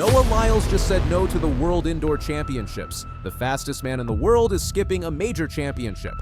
Noah Lyles just said no to the World Indoor Championships. The fastest man in the world is skipping a major championship.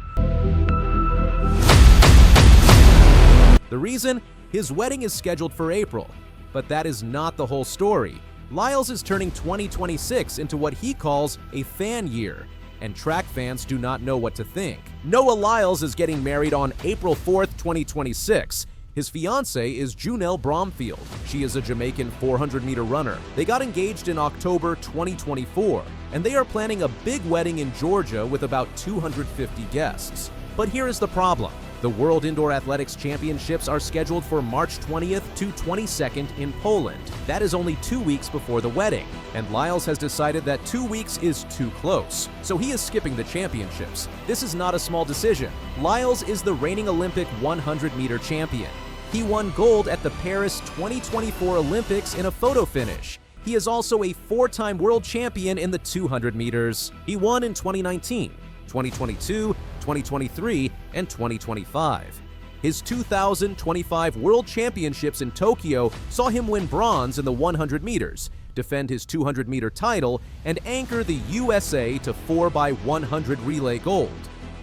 The reason? His wedding is scheduled for April. But that is not the whole story. Lyles is turning 2026 into what he calls a fan year, and track fans do not know what to think. Noah Lyles is getting married on April 4th, 2026. His fiancée is Junelle Bromfield. She is a Jamaican 400-meter runner. They got engaged in October 2024, and they are planning a big wedding in Georgia with about 250 guests. But here is the problem. The World Indoor Athletics Championships are scheduled for March 20th to 22nd in Poland. That is only 2 weeks before the wedding, and Lyles has decided that 2 weeks is too close, so he is skipping the championships. This is not a small decision. Lyles is the reigning Olympic 100-meter champion. He won gold at the Paris 2024 Olympics in a photo finish. He is also a 4-time world champion in the 200 meters. He won in 2019, 2022, 2023, and 2025. His 2025 World Championships in Tokyo saw him win bronze in the 100 meters, defend his 200-meter title, and anchor the USA to 4x100 relay gold.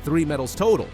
3 medals total.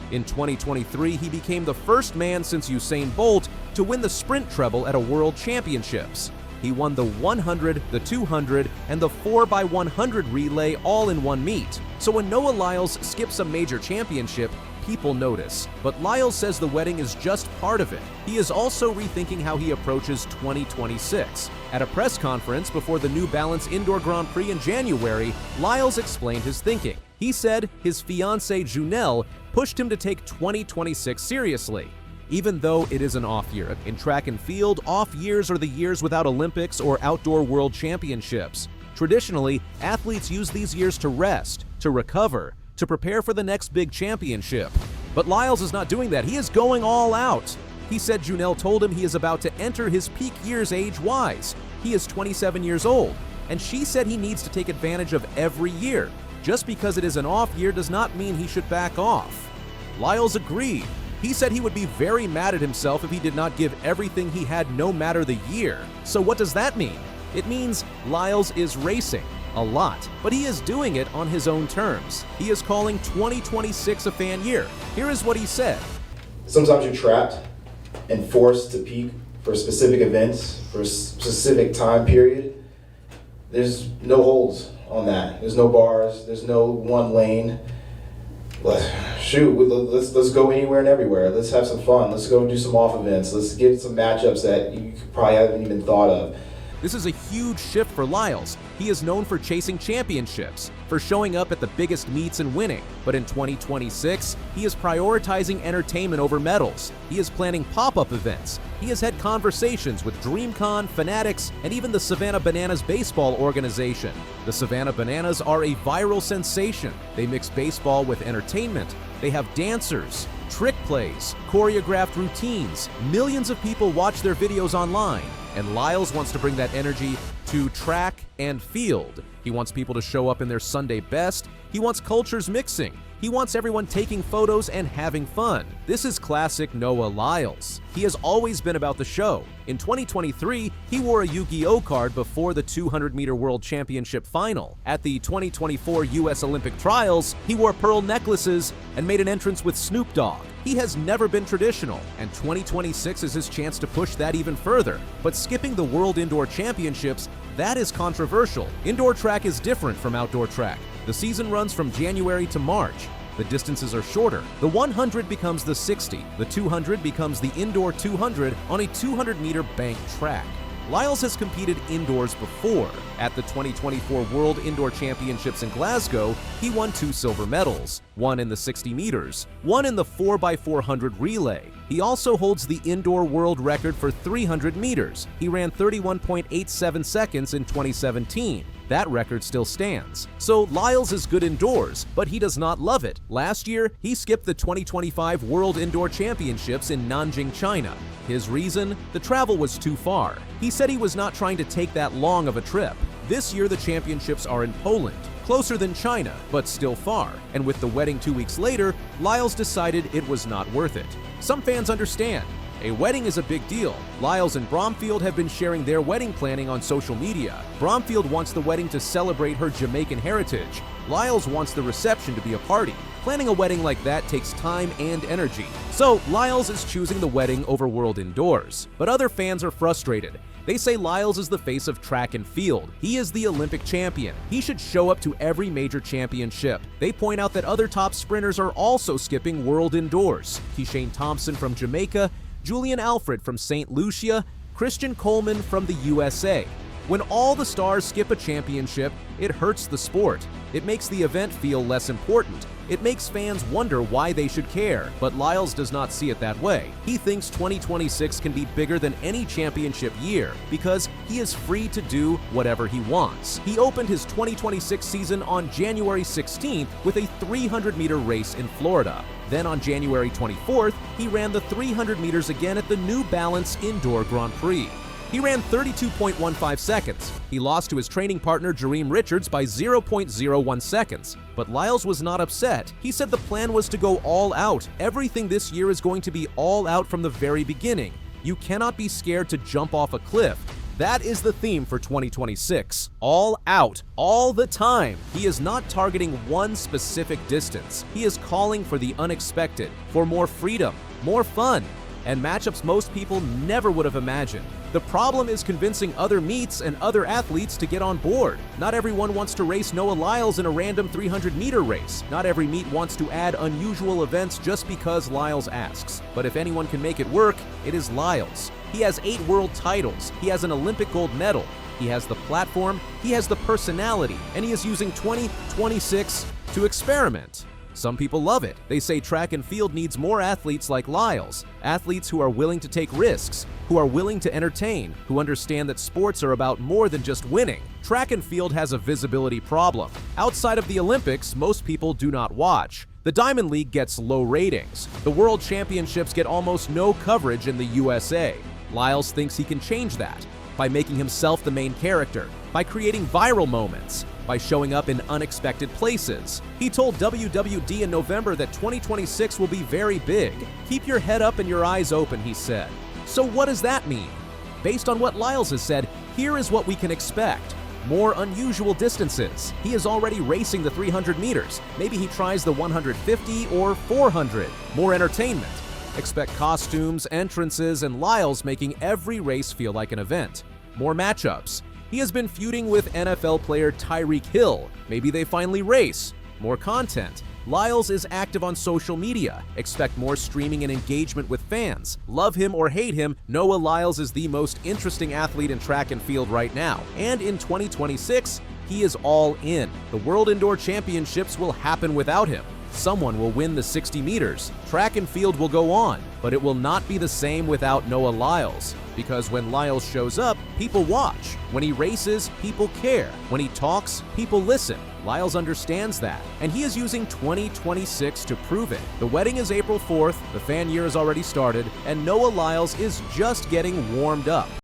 In 2023, he became the first man since Usain Bolt to win the sprint treble at a World Championships. He won the 100, the 200, and the 4x100 relay all in one meet. So when Noah Lyles skips a major championship, people notice. But Lyles says the wedding is just part of it. He is also rethinking how he approaches 2026. At a press conference before the New Balance Indoor Grand Prix in January, Lyles explained his thinking. He said his fiancée Junelle pushed him to take 2026 seriously. Even though it is an off year. In track and field, off years are the years without Olympics or outdoor world championships. Traditionally, athletes use these years to rest, to recover, to prepare for the next big championship. But Lyles is not doing that. He is going all out. He said Junelle told him he is about to enter his peak years age-wise. He is 27 years old, and she said he needs to take advantage of every year. Just because it is an off year does not mean he should back off. Lyles agreed. He said he would be very mad at himself if he did not give everything he had no matter the year. So what does that mean? It means Lyles is racing a lot, but he is doing it on his own terms. He is calling 2026 a fan year. Here is what he said. Sometimes you're trapped and forced to peak for specific events, for a specific time period. There's no holds on that. There's no bars. There's no one lane. Let's go anywhere and everywhere. Let's have some fun. Let's go do some off events. Let's get some matchups that you probably haven't even thought of. This is a huge shift for Lyles. He is known for chasing championships, for showing up at the biggest meets and winning. But in 2026, he is prioritizing entertainment over medals. He is planning pop-up events. He has had conversations with DreamCon, Fanatics, and even the Savannah Bananas baseball organization. The Savannah Bananas are a viral sensation. They mix baseball with entertainment. They have dancers, trick plays, choreographed routines. Millions of people watch their videos online. And Lyles wants to bring that energy to track and field. He wants people to show up in their Sunday best. He wants cultures mixing. He wants everyone taking photos and having fun. This is classic Noah Lyles. He has always been about the show. In 2023, he wore a Yu-Gi-Oh card before the 200-meter World Championship final. At the 2024 U.S. Olympic Trials, he wore pearl necklaces and made an entrance with Snoop Dogg. He has never been traditional, and 2026 is his chance to push that even further. But skipping the World Indoor Championships, that is controversial. Indoor track is different from outdoor track. The season runs from January to March. The distances are shorter. The 100 becomes the 60. The 200 becomes the indoor 200 on a 200-meter bank track. Lyles has competed indoors before. At the 2024 World Indoor Championships in Glasgow, he won 2 silver medals, one in the 60 meters, one in the 4x400 relay. He also holds the indoor world record for 300 meters. He ran 31.87 seconds in 2017. That record still stands. So Lyles is good indoors, but he does not love it. Last year, he skipped the 2025 World Indoor Championships in Nanjing, China. His reason? The travel was too far. He said he was not trying to take that long of a trip. This year, the championships are in Poland, closer than China, but still far. And with the wedding 2 weeks later, Lyles decided it was not worth it. Some fans understand. A wedding is a big deal. Lyles and Bromfield have been sharing their wedding planning on social media. Bromfield wants the wedding to celebrate her Jamaican heritage. Lyles wants the reception to be a party. Planning a wedding like that takes time and energy. So, Lyles is choosing the wedding over World Indoors. But other fans are frustrated. They say Lyles is the face of track and field. He is the Olympic champion. He should show up to every major championship. They point out that other top sprinters are also skipping World Indoors. Keishane Thompson from Jamaica, Julian Alfred from St. Lucia, Christian Coleman from the USA. When all the stars skip a championship, it hurts the sport. It makes the event feel less important. It makes fans wonder why they should care, but Lyles does not see it that way. He thinks 2026 can be bigger than any championship year because he is free to do whatever he wants. He opened his 2026 season on January 16th with a 300-meter race in Florida. Then on January 24th, he ran the 300 meters again at the New Balance Indoor Grand Prix. He ran 32.15 seconds. He lost to his training partner Jareem Richards by 0.01 seconds. But Lyles was not upset. He said the plan was to go all out. Everything this year is going to be all out from the very beginning. You cannot be scared to jump off a cliff. That is the theme for 2026. All out, all the time. He is not targeting one specific distance. He is calling for the unexpected, for more freedom, more fun, and matchups most people never would have imagined. The problem is convincing other meets and other athletes to get on board. Not everyone wants to race Noah Lyles in a random 300-meter race. Not every meet wants to add unusual events just because Lyles asks. But if anyone can make it work, it is Lyles. He has 8 world titles. He has an Olympic gold medal. He has the platform, he has the personality, and he is using 2026 to experiment. Some people love it. They say track and field needs more athletes like Lyles, athletes who are willing to take risks, who are willing to entertain, who understand that sports are about more than just winning. Track and field has a visibility problem. Outside of the Olympics, most people do not watch. The Diamond League gets low ratings. The World Championships get almost no coverage in the USA. Lyles thinks he can change that by making himself the main character, by creating viral moments, by showing up in unexpected places. He told WWD in November that 2026 will be very big. Keep your head up and your eyes open, he said. So what does that mean? Based on what Lyles has said, here is what we can expect. More unusual distances. He is already racing the 300 meters. Maybe he tries the 150 or 400. More entertainment. Expect costumes, entrances, and Lyles making every race feel like an event. More matchups. He has been feuding with NFL player Tyreek Hill. Maybe they finally race. More content. Lyles is active on social media. Expect more streaming and engagement with fans. Love him or hate him, Noah Lyles is the most interesting athlete in track and field right now. And in 2026, he is all in. The World Indoor Championships will happen without him. Someone will win the 60 meters. Track and field will go on, but it will not be the same without Noah Lyles. Because when Lyles shows up, people watch. When he races, people care. When he talks, people listen. Lyles understands that, and he is using 2026 to prove it. The wedding is April 4th, the fan year has already started, and Noah Lyles is just getting warmed up.